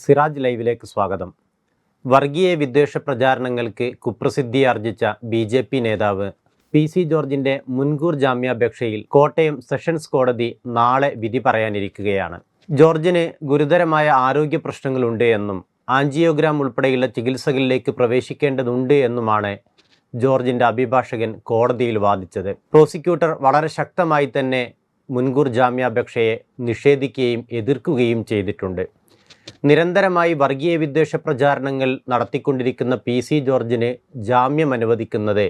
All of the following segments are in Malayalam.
സിറാജ് ലൈവിലേക്ക് സ്വാഗതം. വർഗീയ വിദ്വേഷ പ്രചാരണങ്ങൾക്ക് കുപ്രസിദ്ധിയാർജിച്ച BJP നേതാവ് PC ജോർജിൻ്റെ മുൻകൂർ ജാമ്യാപേക്ഷയിൽ കോട്ടയം സെഷൻസ് കോടതി നാളെ വിധി പറയാനിരിക്കുകയാണ്. ജോർജിന് ഗുരുതരമായ ആരോഗ്യ പ്രശ്നങ്ങളുണ്ട് എന്നും ആൻജിയോഗ്രാം ഉൾപ്പെടെയുള്ള ചികിത്സകളിലേക്ക് പ്രവേശിക്കേണ്ടതുണ്ട് എന്നുമാണ് ജോർജിൻ്റെ അഭിഭാഷകൻ കോടതിയിൽ വാദിച്ചത്. പ്രോസിക്യൂട്ടർ വളരെ ശക്തമായി തന്നെ മുൻകൂർ ജാമ്യാപേക്ഷയെ നിഷേധിക്കുകയും എതിർക്കുകയും ചെയ്തിട്ടുണ്ട്. നിരന്തരമായി വർഗീയ വിദ്വേഷ പ്രചാരണങ്ങൾ നടത്തിക്കൊണ്ടിരിക്കുന്ന PC ജോർജിന് ജാമ്യം അനുവദിക്കുന്നത്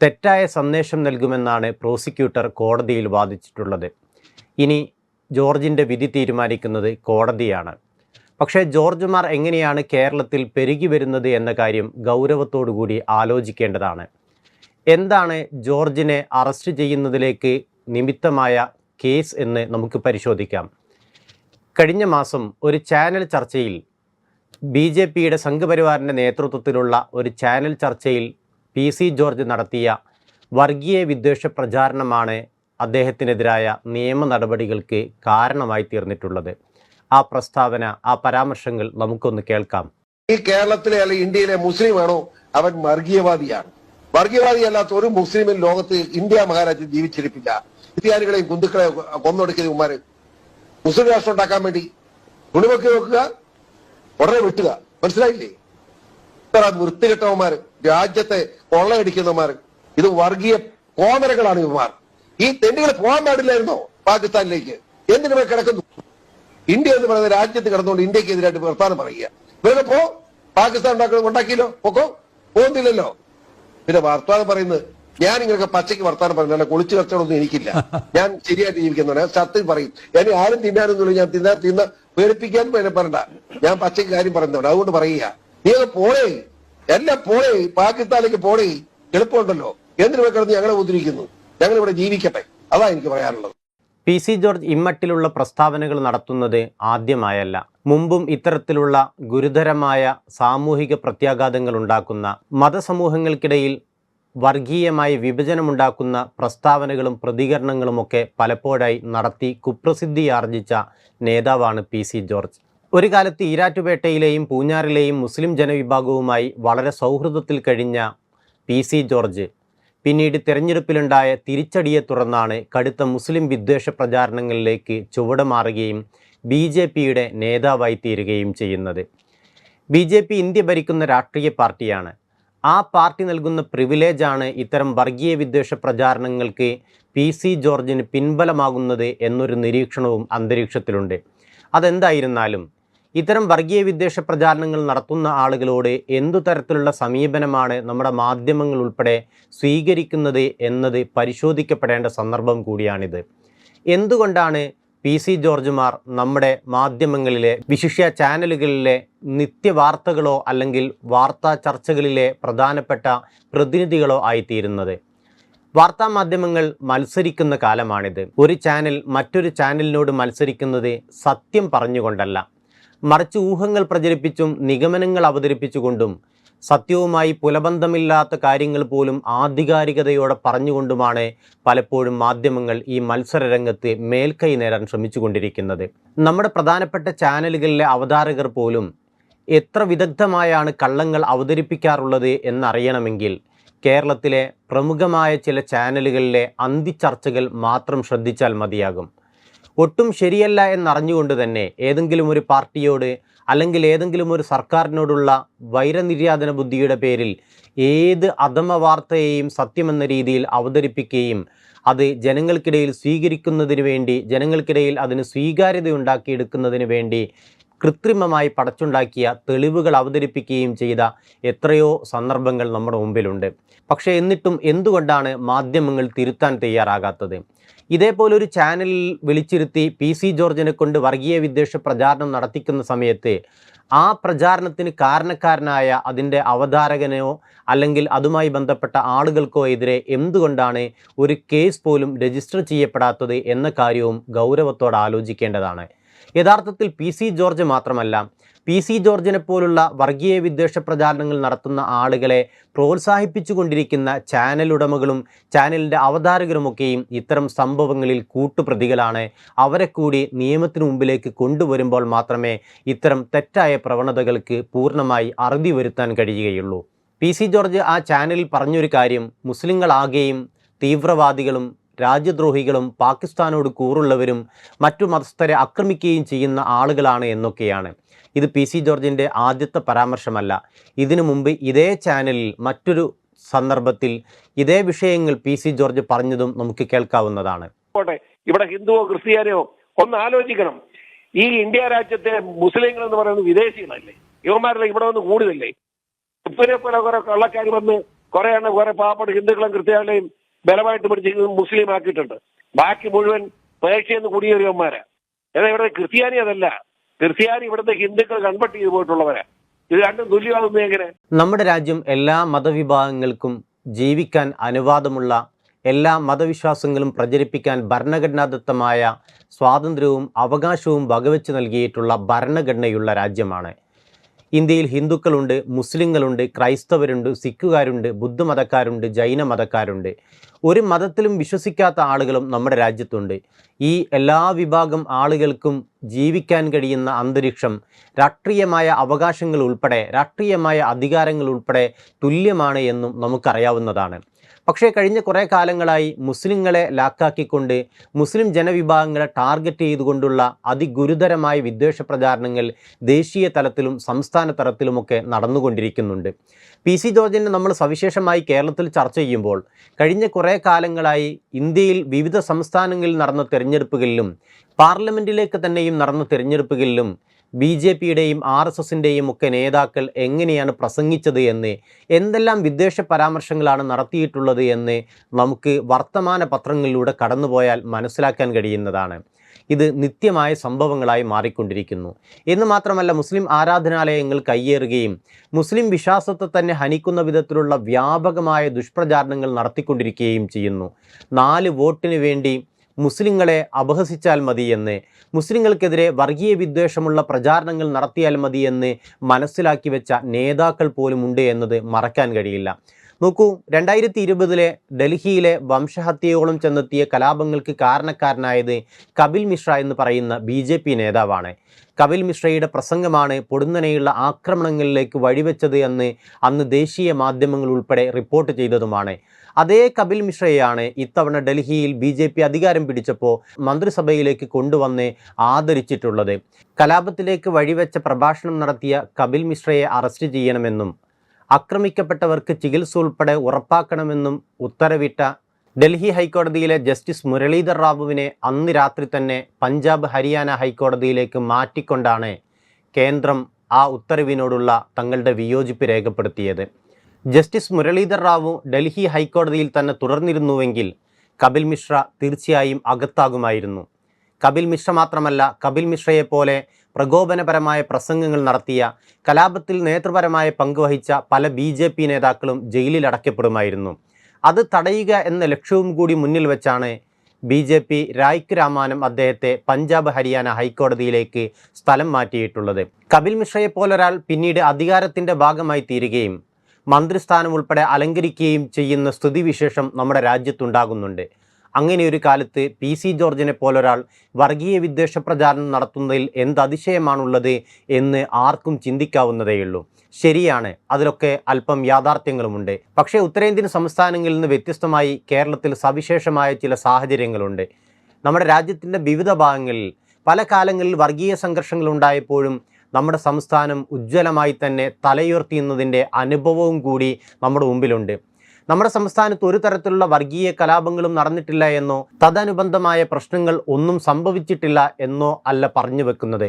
തെറ്റായ സന്ദേശം നൽകുമെന്നാണ് പ്രോസിക്യൂട്ടർ കോടതിയിൽ വാദിച്ചിട്ടുള്ളത്. ഇനി ജോർജിൻ്റെ വിധി തീരുമാനിക്കുന്നത് കോടതിയാണ്. പക്ഷേ ജോർജുമാർ എങ്ങനെയാണ് കേരളത്തിൽ പെരുകി വരുന്നത് എന്ന കാര്യം ഗൗരവത്തോടുകൂടി ആലോചിക്കേണ്ടതാണ്. എന്താണ് ജോർജിനെ അറസ്റ്റ് ചെയ്യുന്നതിലേക്ക് നിമിത്തമായ കേസ് എന്ന് നമുക്ക് പരിശോധിക്കാം. കഴിഞ്ഞ മാസം ഒരു ചാനൽ ചർച്ചയിൽ BJPയുടെ സംഘപരിവാറിൻ്റെ നേതൃത്വത്തിലുള്ള ഒരു ചാനൽ ചർച്ചയിൽ PC ജോർജ് നടത്തിയ വർഗീയ വിദ്വേഷ പ്രചാരണമാണ് അദ്ദേഹത്തിനെതിരായ നിയമ നടപടികൾക്ക് കാരണമായി തീർന്നിട്ടുള്ളത്. ആ പ്രസ്താവന, ആ പരാമർശങ്ങൾ നമുക്കൊന്ന് കേൾക്കാം. ഈ കേരളത്തിലെ അല്ലെങ്കിൽ ഇന്ത്യയിലെ മുസ്ലിമാണോ അവൻ വർഗീയവാദിയാണ്? വർഗീയവാദിയല്ലാത്ത ഒരു മുസ്ലിമിൻ ലോകത്ത് ഇന്ത്യ മഹാരാജ്യം ജീവിച്ചിരിപ്പില്ല. ക്രിസ്ത്യാനികളെയും ഹിന്ദുക്കളെയും കൊന്നൊടുക്കിയത് ഉമ്മാര് മുസ്ലിം രാഷ്ട്രം ഉണ്ടാക്കാൻ വേണ്ടി തുണിവെക്കി വെക്കുക, ഉടനെ വെട്ടുക. മനസ്സിലായില്ലേ? വൃത്തികെട്ടവന്മാര്, രാജ്യത്തെ കൊള്ളയടിക്കുന്നവന്മാർ, ഇത് വർഗീയ കോമരങ്ങളാണ് ഇവന്മാർ. ഈ തെണ്ടികൾ പോകാൻ പാടില്ലായിരുന്നോ പാകിസ്ഥാനിലേക്ക്? എന്തിനു കിടക്കുന്നു? ഇന്ത്യ എന്ന് പറയുന്ന രാജ്യത്ത് കിടന്നുകൊണ്ട് ഇന്ത്യക്ക് എതിരായിട്ട് വർത്താനം പറയുക. ഇവരൊക്കെ പോ, പാകിസ്ഥാൻ ഉണ്ടാക്കിയല്ലോ, പൊക്കോ, പോകുന്നില്ലല്ലോ. പിന്നെ വർത്താനം പറയുന്നത് ഞാൻ ഇങ്ങനെയൊക്കെ പച്ചയ്ക്ക് വർത്താനം പറയുന്നത് കുളിച്ചു കച്ചവടമൊന്നും എനിക്കില്ല. ഞാൻ ശരിയായിട്ട് ജീവിക്കുന്നവരാ, സത്യം പറയും. ഞാൻ ആരും തിന്നാനൊന്നുമില്ല. ഞാൻ തിന്ന പേടിപ്പിക്കാൻ പറയണ്ട. ഞാൻ പച്ചയ്ക്ക് കാര്യം പറയുന്നവരാ. അതുകൊണ്ട് പറയുക, നീ അത് പോളേ, എല്ലാം പോളേ, പാകിസ്ഥാനിലേക്ക് പോളേ, എളുപ്പമുണ്ടല്ലോ. എന്തിനു കിടന്ന് ഞങ്ങളെ ഉദ്ധരിക്കുന്നു? ഞങ്ങൾ ഇവിടെ ജീവിക്കട്ടെ. അതാ എനിക്ക് പറയാനുള്ളത്. PC ജോർജ് ഇമ്മട്ടിലുള്ള പ്രസ്താവനകൾ നടത്തുന്നത് ആദ്യമായല്ല. മുമ്പും ഇത്തരത്തിലുള്ള ഗുരുതരമായ സാമൂഹിക പ്രത്യാഘാതങ്ങൾ ഉണ്ടാക്കുന്ന, മതസമൂഹങ്ങൾക്കിടയിൽ വർഗീയമായി വിഭജനമുണ്ടാക്കുന്ന പ്രസ്താവനകളും പ്രതികരണങ്ങളുമൊക്കെ പലപ്പോഴായി നടത്തി കുപ്രസിദ്ധിയാർജിച്ച നേതാവാണ് PC ജോർജ്. ഒരു കാലത്ത് ഈരാറ്റുപേട്ടയിലെയും പൂഞ്ഞാറിലെയും മുസ്ലിം ജനവിഭാഗവുമായി വളരെ സൗഹൃദത്തിൽ കഴിഞ്ഞ PC ജോർജ് പിന്നീട് തിരഞ്ഞെടുപ്പിലുണ്ടായ തിരിച്ചടിയെ തുടർന്നാണ് കടുത്ത മുസ്ലിം വിദ്വേഷ പ്രചാരണങ്ങളിലേക്ക് ചുവടുമാറുകയും BJPയുടെ നേതാവായി തീരുകയും ചെയ്യുന്നത്. BJP ഇന്ത്യ ഭരിക്കുന്ന രാഷ്ട്രീയ പാർട്ടിയാണ്. ആ പാർട്ടി നൽകുന്ന പ്രിവിലേജാണ് ഇത്തരം വർഗീയ വിദ്വേഷ പ്രചാരണങ്ങൾക്ക് PC ജോർജിന് പിൻബലമാകുന്നത് എന്നൊരു നിരീക്ഷണവും അന്തരീക്ഷത്തിലുണ്ട്. അതെന്തായിരുന്നാലും ഇത്തരം വർഗീയ വിദ്വേഷ പ്രചാരണങ്ങൾ നടത്തുന്ന ആളുകളോട് എന്തു തരത്തിലുള്ള സമീപനമാണ് നമ്മുടെ മാധ്യമങ്ങൾ ഉൾപ്പെടെ സ്വീകരിക്കുന്നത് എന്നത് പരിശോധിക്കപ്പെടേണ്ട സന്ദർഭം കൂടിയാണിത്. എന്തുകൊണ്ടാണ് PC ജോർജുമാർ നമ്മുടെ മാധ്യമങ്ങളിലെ, വിശിഷ്യ ചാനലുകളിലെ നിത്യവാർത്തകളോ അല്ലെങ്കിൽ വാർത്താ ചർച്ചകളിലെ പ്രധാനപ്പെട്ട പ്രതിനിധികളോ ആയിത്തീരുന്നത്? വാർത്താ മാധ്യമങ്ങൾ മത്സരിക്കുന്ന കാലമാണിത്. ഒരു ചാനൽ മറ്റൊരു ചാനലിനോട് മത്സരിക്കുന്നത് സത്യം പറഞ്ഞുകൊണ്ടല്ല, മറിച്ച് ഊഹങ്ങൾ പ്രചരിപ്പിച്ചും നിഗമനങ്ങൾ അവതരിപ്പിച്ചുകൊണ്ടും സത്യവുമായി പുലബന്ധമില്ലാത്ത കാര്യങ്ങൾ പോലും ആധികാരികതയോടെ പറഞ്ഞുകൊണ്ടുമാണ് പലപ്പോഴും മാധ്യമങ്ങൾ ഈ മത്സരരംഗത്ത് മേൽക്കൈ നേടാൻ ശ്രമിച്ചുകൊണ്ടിരിക്കുന്നത്. നമ്മുടെ പ്രധാനപ്പെട്ട ചാനലുകളിലെ അവതാരകർ പോലും എത്ര വിദഗ്ധമായാണ് കള്ളങ്ങൾ അവതരിപ്പിക്കാറുള്ളത് എന്നറിയണമെങ്കിൽ കേരളത്തിലെ പ്രമുഖമായ ചില ചാനലുകളിലെ അന്തിച്ചർച്ചകൾ മാത്രം ശ്രദ്ധിച്ചാൽ മതിയാകും. ഒട്ടും ശരിയല്ല എന്നറിഞ്ഞുകൊണ്ട് തന്നെ ഏതെങ്കിലും ഒരു പാർട്ടിയോട് അല്ലെങ്കിൽ ഏതെങ്കിലും ഒരു സർക്കാരിനോടുള്ള വൈരനിര്യാതന ബുദ്ധിയുടെ പേരിൽ ഏത് അധമ വാർത്തയെയും സത്യമെന്ന രീതിയിൽ അവതരിപ്പിക്കുകയും അത് ജനങ്ങൾക്കിടയിൽ സ്വീകരിക്കുന്നതിന് വേണ്ടി, ജനങ്ങൾക്കിടയിൽ അതിന് സ്വീകാര്യത ഉണ്ടാക്കിയെടുക്കുന്നതിന് വേണ്ടി കൃത്രിമമായി പടച്ചുണ്ടാക്കിയ തെളിവുകൾ അവതരിപ്പിക്കുകയും ചെയ്ത എത്രയോ സന്ദർഭങ്ങൾ നമ്മുടെ മുമ്പിലുണ്ട്. പക്ഷേ എന്നിട്ടും എന്തുകൊണ്ടാണ് മാധ്യമങ്ങൾ തിരുത്താൻ തയ്യാറാകാത്തത്? ഇതേപോലൊരു ചാനലിൽ വിളിച്ചിരുത്തി PC ജോർജിനെ കൊണ്ട് വർഗീയ വിദ്വേഷ പ്രചാരണം നടത്തിക്കുന്ന സമയത്ത് ആ പ്രചാരണത്തിന് കാരണക്കാരനായ അതിൻ്റെ അവതാരകനോ അല്ലെങ്കിൽ അതുമായി ബന്ധപ്പെട്ട ആളുകൾക്കോ എതിരെ എന്തുകൊണ്ടാണ് ഒരു കേസ് പോലും രജിസ്റ്റർ ചെയ്യപ്പെടാത്തത് എന്ന കാര്യവും ഗൗരവത്തോടെ ആലോചിക്കേണ്ടതാണ്. യഥാർത്ഥത്തിൽ PC ജോർജ് മാത്രമല്ല, PC ജോർജിനെ പോലുള്ള വർഗീയ വിദ്വേഷ പ്രചാരണങ്ങൾ നടത്തുന്ന ആളുകളെ പ്രോത്സാഹിപ്പിച്ചുകൊണ്ടിരിക്കുന്ന ചാനൽ ഉടമകളും ചാനലിൻ്റെ അവതാരകരുമൊക്കെയും ഇത്തരം സംഭവങ്ങളിൽ കൂട്ടുപ്രതികളാണ്. അവരെ കൂടി നിയമത്തിന് മുമ്പിലേക്ക് കൊണ്ടുവരുമ്പോൾ മാത്രമേ ഇത്തരം തെറ്റായ പ്രവണതകൾക്ക് പൂർണ്ണമായി അറുതി വരുത്താൻ കഴിയുകയുള്ളൂ. PC ജോർജ് ആ ചാനലിൽ പറഞ്ഞൊരു കാര്യം, മുസ്ലിങ്ങളാകെയും തീവ്രവാദികളും രാജ്യദ്രോഹികളും പാകിസ്ഥാനോട് കൂറുള്ളവരും മറ്റു മതസ്ഥരെ ആക്രമിക്കുകയും ചെയ്യുന്ന ആളുകളാണ് എന്നൊക്കെയാണ്. ഇത് PC ജോർജിൻ്റെ ആദ്യത്തെ പരാമർശമല്ല. ഇതിനു മുമ്പ് ഇതേ ചാനലിൽ മറ്റൊരു സന്ദർഭത്തിൽ ഇതേ വിഷയങ്ങൾ PC ജോർജ് പറഞ്ഞതും നമുക്ക് കേൾക്കാവുന്നതാണ്. ഇവിടെ ഹിന്ദുവോ ക്രിസ്ത്യാനിയോ ഒന്ന് ആലോചിക്കണം. ഈ ഇന്ത്യ രാജ്യത്തെ മുസ്ലിങ്ങൾ എന്ന് പറയുന്നത് വിദേശികളല്ലേ? ഇവന്മാരെല്ലാം ഇവിടെ വന്ന് കൂടുതലല്ലേ? ഇപ്പനെ പോലെ കുറെ കള്ളക്കാർ വന്ന് കുറെ എണ്ണം കുറെ പാവപ്പെട്ട ഹിന്ദുക്കളും ക്രിസ്ത്യാനികളെയും ബലമായിട്ട് പിടിച്ച് മുസ്ലിം ആക്കിയിട്ടുണ്ട്. ബാക്കി മുഴുവൻ പേർഷ്യന്ന് കുടിയേറിയവന്മാരാ. ഏതാ ഇവിടെ ക്രിസ്ത്യാനി അതല്ല. ക്രിസ്ത്യാനി ഇവിടുത്തെ ഹിന്ദുക്കൾ കൺവെർട്ട് ചെയ്ത് പോയിട്ടുള്ളവരാ. ഇത് രണ്ടും തുല്യമാകുന്നത് എങ്ങനെ? നമ്മുടെ രാജ്യം എല്ലാ മതവിഭാഗങ്ങൾക്കും ജീവിക്കാൻ അനുവാദമുള്ള, എല്ലാ മതവിശ്വാസങ്ങളും പ്രചരിപ്പിക്കാൻ ഭരണഘടനാദത്തമായ സ്വാതന്ത്ര്യവും അവകാശവും വകവെച്ച് നൽകിയിട്ടുള്ള ഭരണഘടനയുള്ള രാജ്യമാണ്. ഇന്ത്യയിൽ ഹിന്ദുക്കളുണ്ട്, മുസ്ലിങ്ങളുണ്ട്, ക്രൈസ്തവരുണ്ട്, സിഖുകാരുണ്ട്, ബുദ്ധമതക്കാരുണ്ട്, ജൈന മതക്കാരുണ്ട്. ഒരു മതത്തിലും വിശ്വസിക്കാത്ത ആളുകളും നമ്മുടെ രാജ്യത്തുണ്ട്. ഈ എല്ലാ വിഭാഗം ആളുകൾക്കും ജീവിക്കാൻ കഴിയുന്ന അന്തരീക്ഷം രാഷ്ട്രീയമായ അവകാശങ്ങൾ ഉൾപ്പെടെ, രാഷ്ട്രീയമായ അധികാരങ്ങൾ ഉൾപ്പെടെ തുല്യമാണ് എന്നും നമുക്കറിയാവുന്നതാണ്. പക്ഷേ കഴിഞ്ഞ കുറേ കാലങ്ങളായി മുസ്ലിങ്ങളെ ലാക്കാക്കിക്കൊണ്ട് മുസ്ലിം ജനവിഭാഗങ്ങളെ ടാർഗറ്റ് ചെയ്തുകൊണ്ടുള്ള അതിഗുരുതരമായ വിദ്വേഷ പ്രചാരണങ്ങൾ ദേശീയ തലത്തിലും സംസ്ഥാന തലത്തിലുമൊക്കെ നടന്നുകൊണ്ടിരിക്കുന്നുണ്ട്. PC ജോർജിനെ നമ്മൾ സവിശേഷമായി കേരളത്തിൽ ചർച്ച ചെയ്യുമ്പോൾ കഴിഞ്ഞ കുറേ കാലങ്ങളായി ഇന്ത്യയിൽ വിവിധ സംസ്ഥാനങ്ങളിൽ നടന്ന തിരഞ്ഞെടുപ്പുകളിലും പാർലമെൻറ്റിലേക്ക് തന്നെയും നടന്ന തിരഞ്ഞെടുപ്പുകളിലും BJPയുടെയും RSSൻ്റെയും ഒക്കെ നേതാക്കൾ എങ്ങനെയാണ് പ്രസംഗിച്ചത് എന്ന്, എന്തെല്ലാം വിദ്വേഷ പരാമർശങ്ങളാണ് നടത്തിയിട്ടുള്ളത് എന്ന് നമുക്ക് വർത്തമാന പത്രങ്ങളിലൂടെ കടന്നുപോയാൽ മനസ്സിലാക്കാൻ കഴിയുന്നതാണ്. ഇത് നിത്യമായ സംഭവങ്ങളായി മാറിക്കൊണ്ടിരിക്കുന്നു എന്ന് മാത്രമല്ല, മുസ്ലിം ആരാധനാലയങ്ങൾ കയ്യേറുകയും മുസ്ലിം വിശ്വാസത്തെ തന്നെ ഹനിക്കുന്ന വിധത്തിലുള്ള വ്യാപകമായ ദുഷ്പ്രചാരണങ്ങൾ നടത്തിക്കൊണ്ടിരിക്കുകയും ചെയ്യുന്നു. 4 വോട്ടിന് വേണ്ടി മുസ്ലിങ്ങളെ അപഹസിച്ചാൽ മതിയെന്ന്, മുസ്ലിങ്ങൾക്കെതിരെ വർഗീയ വിദ്വേഷമുള്ള പ്രചാരണങ്ങൾ നടത്തിയാൽ മതിയെന്ന് മനസ്സിലാക്കി വെച്ച നേതാക്കൾ പോലും ഉണ്ട് എന്നത് മറക്കാൻ കഴിയില്ല. നോക്കൂ, 2020 ഡൽഹിയിലെ വംശഹത്യയോളം ചെന്നെത്തിയ കലാപങ്ങൾക്ക് കാരണക്കാരനായത് കപിൽ മിശ്ര എന്ന് പറയുന്ന BJP നേതാവാണ്. കപിൽ മിശ്രയുടെ പ്രസംഗമാണ് പൊടുന്നനെയുള്ള ആക്രമണങ്ങളിലേക്ക് വഴിവെച്ചത് എന്ന് അന്ന് ദേശീയ മാധ്യമങ്ങൾ ഉൾപ്പെടെ റിപ്പോർട്ട് ചെയ്തതുമാണ്. അതേ കപിൽ മിശ്രയാണ് ഇത്തവണ ഡൽഹിയിൽ BJP അധികാരം പിടിച്ചപ്പോൾ മന്ത്രിസഭയിലേക്ക് കൊണ്ടുവന്ന് ആദരിച്ചിട്ടുള്ളത്. കലാപത്തിലേക്ക് വഴിവെച്ച പ്രഭാഷണം നടത്തിയ കപിൽ മിശ്രയെ അറസ്റ്റ് ചെയ്യണമെന്നും ആക്രമിക്കപ്പെട്ടവർക്ക് ചികിത്സ ഉൾപ്പെടെ ഉറപ്പാക്കണമെന്നും ഉത്തരവിട്ട ഡൽഹി ഹൈക്കോടതിയിലെ ജസ്റ്റിസ് മുരളീധർ റാവുവിനെ അന്ന് രാത്രി തന്നെ പഞ്ചാബ് ഹരിയാന ഹൈക്കോടതിയിലേക്ക് മാറ്റിക്കൊണ്ടാണ് കേന്ദ്രം ആ ഉത്തരവിനോടുള്ള തങ്ങളുടെ വിയോജിപ്പ് രേഖപ്പെടുത്തിയത്. ജസ്റ്റിസ് മുരളീധർ റാവു ഡൽഹി ഹൈക്കോടതിയിൽ തന്നെ തുടർന്നിരുന്നുവെങ്കിൽ കപിൽ മിശ്ര തീർച്ചയായും അകത്താകുമായിരുന്നു. കപിൽ മിശ്ര മാത്രമല്ല, കപിൽ മിശ്രയെപ്പോലെ പ്രകോപനപരമായ പ്രസംഗങ്ങൾ നടത്തിയ, കലാപത്തിൽ നേതൃപരമായ പങ്കുവഹിച്ച പല BJP നേതാക്കളും ജയിലിൽ അടയ്ക്കപ്പെടുമായിരുന്നു. അത് തടയുക എന്ന ലക്ഷ്യവും കൂടി മുന്നിൽ വെച്ചാണ് BJP രായ്ക്ക് രാമാനം അദ്ദേഹത്തെ പഞ്ചാബ് ഹരിയാന ഹൈക്കോടതിയിലേക്ക് സ്ഥലം മാറ്റിയിട്ടുള്ളത്. കപിൽ മിശ്രയെപ്പോലൊരാൾ പിന്നീട് അധികാരത്തിൻ്റെ ഭാഗമായി തീരുകയും മന്ത്രിസ്ഥാനം ഉൾപ്പെടെ അലങ്കരിക്കുകയും ചെയ്യുന്ന സ്ഥിതിവിശേഷം നമ്മുടെ രാജ്യത്തുണ്ടാകുന്നുണ്ട്. അങ്ങനെ ഒരു കാലത്ത് PC ജോർജിനെ പോലൊരാൾ വർഗീയ വിദ്വേഷ പ്രചാരണം നടത്തുന്നതിൽ എന്ത് അതിശയമാണുള്ളത് എന്ന് ആർക്കും ചിന്തിക്കാവുന്നതേയുള്ളൂ. ശരിയാണ്, അതിലൊക്കെ അല്പം യാഥാർത്ഥ്യങ്ങളുമുണ്ട്. പക്ഷേ ഉത്തരേന്ത്യൻ സംസ്ഥാനങ്ങളിൽ നിന്ന് വ്യത്യസ്തമായി കേരളത്തിൽ സവിശേഷമായ ചില സാഹചര്യങ്ങളുണ്ട്. നമ്മുടെ രാജ്യത്തിൻ്റെ വിവിധ ഭാഗങ്ങളിൽ പല കാലങ്ങളിൽ വർഗീയ സംഘർഷങ്ങൾ ഉണ്ടായപ്പോഴും നമ്മുടെ സംസ്ഥാനം ഉജ്ജ്വലമായി തന്നെ തലയുയർത്തിയുന്നതിൻ്റെ അനുഭവവും കൂടി നമ്മുടെ മുമ്പിലുണ്ട്. നമ്മുടെ സംസ്ഥാനത്ത് ഒരു തരത്തിലുള്ള വർഗീയ കലാപങ്ങളും നടന്നിട്ടില്ല എന്നോ തദനുബന്ധമായ പ്രശ്നങ്ങൾ ഒന്നും സംഭവിച്ചിട്ടില്ല എന്നോ അല്ല പറഞ്ഞു വെക്കുന്നത്.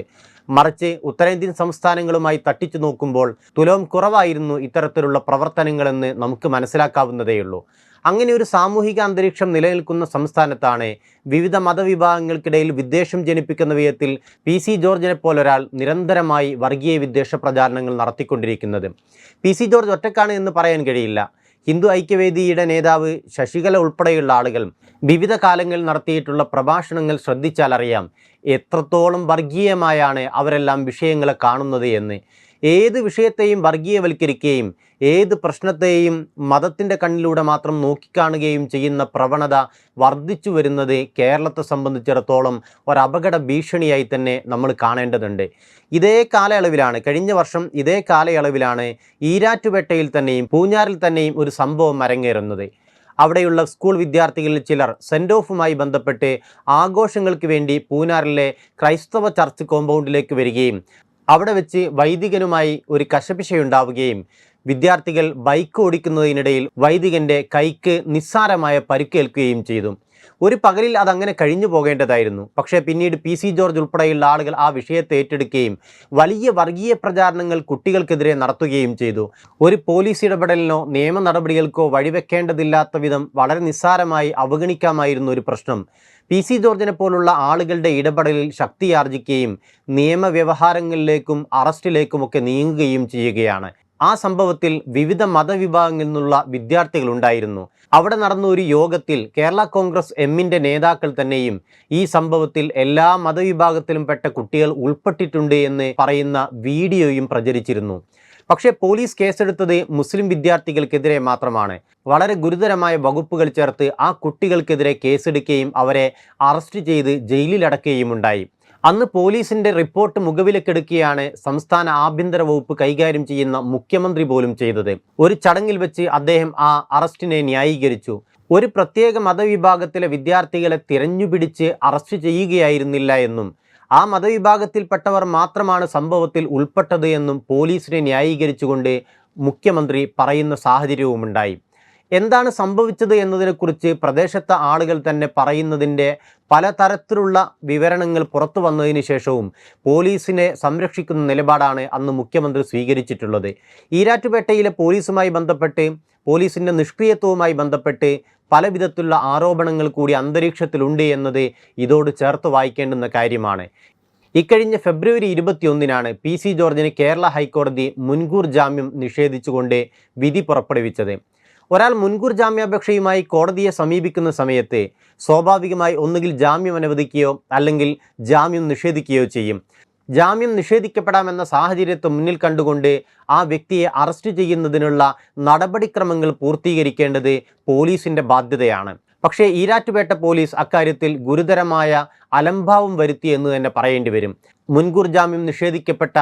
മറിച്ച് ഉത്തരേന്ത്യൻ സംസ്ഥാനങ്ങളുമായി തട്ടിച്ചു നോക്കുമ്പോൾ തുലോം കുറവായിരുന്നു ഇത്തരത്തിലുള്ള പ്രവർത്തനങ്ങളെന്ന് നമുക്ക് മനസ്സിലാക്കാവുന്നതേയുള്ളൂ. അങ്ങനെ ഒരു സാമൂഹിക അന്തരീക്ഷം നിലനിൽക്കുന്ന സംസ്ഥാനത്താണ് വിവിധ മതവിഭാഗങ്ങൾക്കിടയിൽ വിദ്വേഷം ജനിപ്പിക്കുന്ന വിധത്തിൽ PC ജോർജിനെ പോലൊരാൾ നിരന്തരമായി വർഗീയ വിദ്വേഷ പ്രചാരണങ്ങൾ നടത്തിക്കൊണ്ടിരിക്കുന്നത്. PC ജോർജ് ഒറ്റക്കാണ് എന്ന് പറയാൻ കഴിയില്ല. ഹിന്ദു ഐക്യവേദിയുടെ നേതാവ് ശശികല ഉൾപ്പെടെയുള്ള ആളുകൾ വിവിധ കാലങ്ങളിൽ നടത്തിയിട്ടുള്ള പ്രഭാഷണങ്ങൾ ശ്രദ്ധിച്ചാൽ അറിയാം എത്രത്തോളം വർഗീയമായാണ് അവരെല്ലാം വിഷയങ്ങളെ കാണുന്നത് എന്ന്. ഏത് വിഷയത്തെയും വർഗീയവൽക്കരിക്കുകയും ഏത് പ്രശ്നത്തെയും മതത്തിൻ്റെ കണ്ണിലൂടെ മാത്രം നോക്കിക്കാണുകയും ചെയ്യുന്ന പ്രവണത വർദ്ധിച്ചു വരുന്നത് കേരളത്തെ സംബന്ധിച്ചിടത്തോളം ഒരപകട ഭീഷണിയായി തന്നെ നമ്മൾ കാണേണ്ടതുണ്ട്. ഇതേ കാലയളവിലാണ്, കഴിഞ്ഞ വർഷം ഇതേ കാലയളവിലാണ് ഈരാറ്റുപേട്ടയിൽ തന്നെയും പൂഞ്ഞാറിൽ തന്നെയും ഒരു സംഭവം അരങ്ങേറുന്നത്. അവിടെയുള്ള സ്കൂൾ വിദ്യാർത്ഥികളിൽ ചിലർ സെൻഡ് ഓഫുമായി ബന്ധപ്പെട്ട് ആഘോഷങ്ങൾക്ക് വേണ്ടി പൂഞ്ഞാറിലെ ക്രൈസ്തവ ചർച്ച് കോമ്പൗണ്ടിലേക്ക് വരികയും അവിടെ വെച്ച് വൈദികനുമായി ഒരു കശപിശയുണ്ടാവുകയും വിദ്യാർത്ഥികൾ ബൈക്ക് ഓടിക്കുന്നതിനിടയിൽ വൈദികൻ്റെ കൈക്ക് നിസ്സാരമായ പരിക്കേൽക്കുകയും ചെയ്തു. ഒരു പകലിൽ അതങ്ങനെ കഴിഞ്ഞു പോകേണ്ടതായിരുന്നു. പക്ഷേ പിന്നീട് PC ജോർജ് ഉൾപ്പെടെയുള്ള ആളുകൾ ആ വിഷയത്തെ ഏറ്റെടുക്കുകയും വലിയ വർഗീയ പ്രചാരണങ്ങൾ കുട്ടികൾക്കെതിരെ നടത്തുകയും ചെയ്തു. ഒരു പോലീസ് ഇടപെടലിനോ നിയമ നടപടികൾക്കോ വഴിവെക്കേണ്ടതില്ലാത്ത വിധം വളരെ നിസ്സാരമായി അവഗണിക്കാമായിരുന്ന ഒരു പ്രശ്നം PC ജോർജിനെ പോലുള്ള ആളുകളുടെ ഇടപെടലിൽ ശക്തിയാർജിക്കുകയും നിയമവ്യവഹാരങ്ങളിലേക്കും അറസ്റ്റിലേക്കുമൊക്കെ നീങ്ങുകയും ചെയ്യുകയാണ്. ആ സംഭവത്തിൽ വിവിധ മതവിഭാഗങ്ങളിൽ നിന്നുള്ള വിദ്യാർത്ഥികളുണ്ടായിരുന്നു. അവിടെ നടന്ന ഒരു യോഗത്തിൽ കേരള കോൺഗ്രസ് എമ്മിൻ്റെ നേതാക്കൾ തന്നെയും ഈ സംഭവത്തിൽ എല്ലാ മതവിഭാഗത്തിലും പെട്ട കുട്ടികൾ ഉൾപ്പെട്ടിട്ടുണ്ട് എന്ന് പറയുന്ന വീഡിയോയും പ്രചരിച്ചിരുന്നു. പക്ഷേ പോലീസ് കേസെടുത്തത് മുസ്ലിം വിദ്യാർത്ഥികൾക്കെതിരെ മാത്രമാണ്. വളരെ ഗുരുതരമായ വകുപ്പുകൾ ചേർത്ത് ആ കുട്ടികൾക്കെതിരെ കേസെടുക്കുകയും അവരെ അറസ്റ്റ് ചെയ്ത് ജയിലിലടക്കുകയും ഉണ്ടായി. അന്ന് പോലീസിൻ്റെ റിപ്പോർട്ട് മുഖവിലക്കെടുക്കുകയാണ് സംസ്ഥാന ആഭ്യന്തര വകുപ്പ് കൈകാര്യം ചെയ്യുന്ന മുഖ്യമന്ത്രി പോലും ചെയ്തത്. ഒരു ചടങ്ങിൽ വെച്ച് അദ്ദേഹം ആ അറസ്റ്റിനെ ന്യായീകരിച്ചു. ഒരു പ്രത്യേക മതവിഭാഗത്തിലെ വിദ്യാർത്ഥികളെ തിരഞ്ഞുപിടിച്ച് അറസ്റ്റ് ചെയ്യുകയായിരുന്നില്ല എന്നും ആ മതവിഭാഗത്തിൽപ്പെട്ടവർ മാത്രമാണ് സംഭവത്തിൽ ഉൾപ്പെട്ടത് എന്നും പോലീസിനെ ന്യായീകരിച്ചുകൊണ്ട് മുഖ്യമന്ത്രി പറയുന്ന സാഹചര്യവുമുണ്ടായി. എന്താണ് സംഭവിച്ചത് എന്നതിനെക്കുറിച്ച് പ്രദേശത്തെ ആളുകൾ തന്നെ പറയുന്നതിൻ്റെ പലതരത്തിലുള്ള വിവരണങ്ങൾ പുറത്തു വന്നതിന് ശേഷവും പോലീസിനെ സംരക്ഷിക്കുന്ന നിലപാടാണ് അന്ന് മുഖ്യമന്ത്രി സ്വീകരിച്ചിട്ടുള്ളത്. ഈരാറ്റുപേട്ടയിലെ പോലീസുമായി ബന്ധപ്പെട്ട് പോലീസിൻ്റെ നിഷ്ക്രിയത്വവുമായി ബന്ധപ്പെട്ട് പല വിധത്തിലുള്ള ആരോപണങ്ങൾ കൂടി അന്തരീക്ഷത്തിലുണ്ട് എന്നത് ഇതോട് ചേർത്ത് വായിക്കേണ്ടുന്ന കാര്യമാണ്. ഇക്കഴിഞ്ഞ ഫെബ്രുവരി 21 PC ജോർജിന് കേരള ഹൈക്കോടതി മുൻകൂർ ജാമ്യം നിഷേധിച്ചുകൊണ്ട് വിധി പുറപ്പെടുവിച്ചത്. ഒരാൾ മുൻകൂർ ജാമ്യാപേക്ഷയുമായി കോടതിയെ സമീപിക്കുന്ന സമയത്ത് സ്വാഭാവികമായി ഒന്നുകിൽ ജാമ്യം അനുവദിക്കുകയോ അല്ലെങ്കിൽ ജാമ്യം നിഷേധിക്കുകയോ ചെയ്യും. ജാമ്യം നിഷേധിക്കപ്പെടാമെന്ന സാഹചര്യത്തെ മുന്നിൽ കണ്ടുകൊണ്ട് ആ വ്യക്തിയെ അറസ്റ്റ് ചെയ്യുന്നതിനുള്ള നടപടിക്രമങ്ങൾ പൂർത്തീകരിക്കേണ്ടത് പോലീസിൻ്റെ ബാധ്യതയാണ്. പക്ഷേ ഈരാറ്റുപേട്ട പോലീസ് അക്കാര്യത്തിൽ ഗുരുതരമായ അലംഭാവം വരുത്തി എന്ന് തന്നെ പറയേണ്ടി വരും. മുൻകൂർ ജാമ്യം നിഷേധിക്കപ്പെട്ട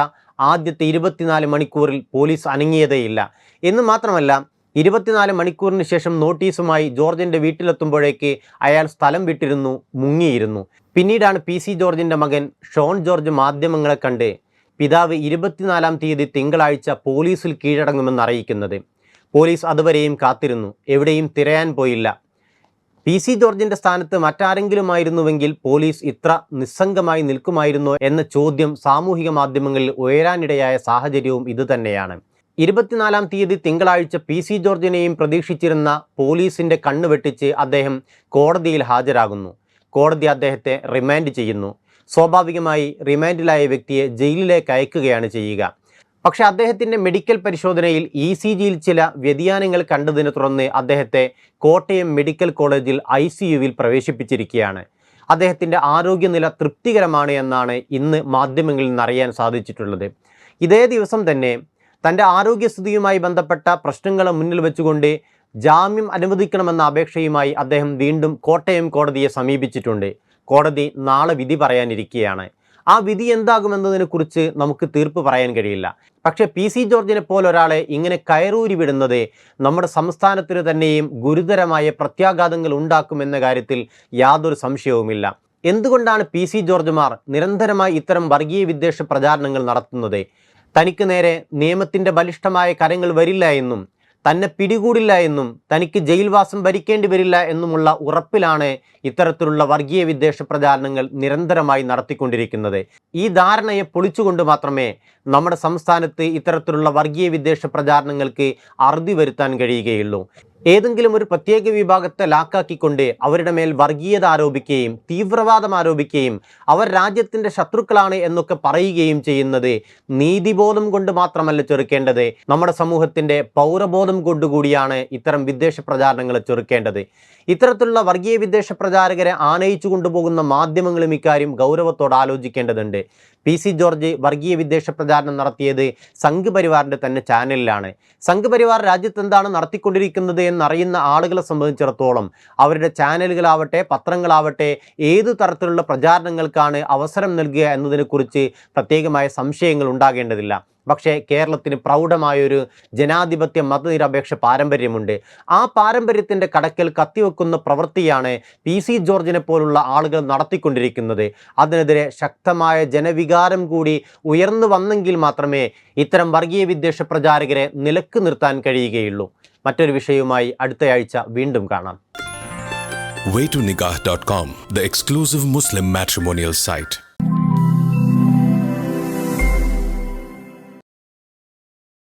ആദ്യത്തെ 24 മണിക്കൂറിൽ പോലീസ് അനങ്ങിയതേയില്ല. എന്ന് മാത്രമല്ല 24 മണിക്കൂറിന് ശേഷം നോട്ടീസുമായി ജോർജിൻ്റെ വീട്ടിലെത്തുമ്പോഴേക്ക് അയാൾ സ്ഥലം വിട്ടിരുന്നു, മുങ്ങിയിരുന്നു. പിന്നീടാണ് PC ജോർജിൻ്റെ മകൻ ഷോൺ ജോർജ് മാധ്യമങ്ങളെ കണ്ട് പിതാവ് 24-ാം തീയതി തിങ്കളാഴ്ച പോലീസിൽ കീഴടങ്ങുമെന്ന് അറിയിക്കുന്നത്. പോലീസ് അതുവരെയും കാത്തിരുന്നു, എവിടെയും തിരയാൻ പോയില്ല. PC ജോർജിൻ്റെ സ്ഥാനത്ത് മറ്റാരെങ്കിലുമായിരുന്നുവെങ്കിൽ പോലീസ് ഇത്ര നിസ്സംഗമായി നിൽക്കുമായിരുന്നോ എന്ന ചോദ്യം സാമൂഹിക മാധ്യമങ്ങളിൽ ഉയരാനിടയായ സാഹചര്യവും ഇതുതന്നെയാണ്. 24-ാം തീയതി തിങ്കളാഴ്ച PC ജോർജിനെയും പ്രതീക്ഷിച്ചിരുന്ന പോലീസിൻ്റെ കണ്ണ് വെട്ടിച്ച് അദ്ദേഹം കോടതിയിൽ ഹാജരാകുന്നു. കോടതി അദ്ദേഹത്തെ റിമാൻഡ് ചെയ്യുന്നു. സ്വാഭാവികമായി റിമാൻഡിലായ വ്യക്തിയെ ജയിലിലേക്ക് അയക്കുകയാണ് ചെയ്യുക. പക്ഷേ അദ്ദേഹത്തിൻ്റെ മെഡിക്കൽ പരിശോധനയിൽ ECGയിൽ ചില വ്യതിയാനങ്ങൾ കണ്ടതിനെ തുടർന്ന് അദ്ദേഹത്തെ കോട്ടയം മെഡിക്കൽ കോളേജിൽ ICUവിൽ പ്രവേശിപ്പിച്ചിരിക്കുകയാണ്. അദ്ദേഹത്തിൻ്റെ ആരോഗ്യനില തൃപ്തികരമാണ് എന്നാണ് ഇന്ന് മാധ്യമങ്ങളിൽ നിന്ന് അറിയാൻ സാധിച്ചിട്ടുള്ളത്. ഇതേ ദിവസം തന്നെ തൻ്റെ ആരോഗ്യസ്ഥിതിയുമായി ബന്ധപ്പെട്ട പ്രശ്നങ്ങളെ മുന്നിൽ വെച്ചുകൊണ്ട് ജാമ്യം അനുവദിക്കണമെന്ന അപേക്ഷയുമായി അദ്ദേഹം വീണ്ടും കോട്ടയം കോടതിയെ സമീപിച്ചിട്ടുണ്ട്. കോടതി നാളെ വിധി പറയാനിരിക്കുകയാണ്. ആ വിധി എന്താകുമെന്നതിനെക്കുറിച്ച് നമുക്ക് തീർപ്പ് പറയാൻ കഴിയില്ല. പക്ഷേ PC ജോർജിനെ പോലൊരാളെ ഇങ്ങനെ കയറൂരി വിടുന്നത് നമ്മുടെ സംസ്ഥാനത്തിന് തന്നെയും ഗുരുതരമായ പ്രത്യാഘാതങ്ങൾ ഉണ്ടാക്കുമെന്ന കാര്യത്തിൽ യാതൊരു സംശയവുമില്ല. എന്തുകൊണ്ടാണ് PC ജോർജുമാർ നിരന്തരമായി ഇത്തരം വർഗീയ വിദ്വേഷ പ്രചാരണങ്ങൾ നടത്തുന്നത്? തനിക്ക് നേരെ നിയമത്തിൻ്റെ ബലിഷ്ഠമായ കരങ്ങൾ വരില്ല എന്നും തന്നെ പിടികൂടില്ല എന്നും തനിക്ക് ജയിൽവാസം ഭരിക്കേണ്ടി വരില്ല എന്നുമുള്ള ഉറപ്പിലാണ് ഇത്തരത്തിലുള്ള വർഗീയ വിദ്വേഷ പ്രചാരണങ്ങൾ നിരന്തരമായി നടത്തിക്കൊണ്ടിരിക്കുന്നത്. ഈ ധാരണയെ പൊളിച്ചുകൊണ്ട് മാത്രമേ നമ്മുടെ സംസ്ഥാനത്ത് ഇത്തരത്തിലുള്ള വർഗീയ വിദ്വേഷ പ്രചാരണങ്ങൾക്ക് അറുതി വരുത്താൻ കഴിയുകയുള്ളൂ. ഏതെങ്കിലും ഒരു പ്രത്യേക വിഭാഗത്തെ ലാക്കാക്കിക്കൊണ്ട് അവരുടെ മേൽ വർഗീയത ആരോപിക്കുകയും തീവ്രവാദം ആരോപിക്കുകയും അവർ രാജ്യത്തിൻ്റെ ശത്രുക്കളാണ് എന്നൊക്കെ പറയുകയും ചെയ്യുന്നത് നീതിബോധം കൊണ്ട് മാത്രമല്ല ചെറുക്കേണ്ടത്, നമ്മുടെ സമൂഹത്തിൻ്റെ പൗരബോധം കൊണ്ടുകൂടിയാണ് ഇത്തരം വിദ്വേഷ പ്രചാരണങ്ങളെ ചെറുക്കേണ്ടത്. ഇത്തരത്തിലുള്ള വർഗീയ വിദ്വേഷ പ്രചാരകരെ ആനയിച്ചു കൊണ്ടുപോകുന്ന മാധ്യമങ്ങളും ഇക്കാര്യം ഗൗരവത്തോടെ ആലോചിക്കേണ്ടതുണ്ട്. PC ജോർജ് വർഗീയ വിദ്വേഷ പ്രചാരണം നടത്തിയത് സംഘ് പരിവാറിൻ്റെ തന്നെ ചാനലിലാണ്. സംഘ് പരിവാർ രാജ്യത്ത് എന്താണ് നടത്തിക്കൊണ്ടിരിക്കുന്നത് എന്നറിയുന്ന ആളുകളെ സംബന്ധിച്ചിടത്തോളം അവരുടെ ചാനലുകളാവട്ടെ പത്രങ്ങളാവട്ടെ ഏതു തരത്തിലുള്ള പ്രചാരണങ്ങൾക്കാണ് അവസരം നൽകുക എന്നതിനെക്കുറിച്ച് പ്രത്യേകമായ സംശയങ്ങൾ ഉണ്ടാകേണ്ടതില്ല. പക്ഷേ കേരളത്തിന് പ്രൗഢമായൊരു ജനാധിപത്യ മതനിരപേക്ഷ പാരമ്പര്യമുണ്ട്. ആ പാരമ്പര്യത്തിൻ്റെ കടക്കൽ കത്തിവെക്കുന്ന പ്രവൃത്തിയാണ് PC ജോർജിനെ പോലുള്ള ആളുകൾ നടത്തിക്കൊണ്ടിരിക്കുന്നത്. അതിനെതിരെ ശക്തമായ ജനവികാരം കൂടി ഉയർന്നു വന്നെങ്കിൽ മാത്രമേ ഇത്തരം വർഗീയ വിദ്വേഷ പ്രചാരകരെ നിലക്ക് നിർത്താൻ കഴിയുകയുള്ളൂ. മറ്റൊരു വിഷയവുമായി അടുത്തയാഴ്ച വീണ്ടും കാണാം. waytonikah.com, the exclusive Muslim matrimonial site.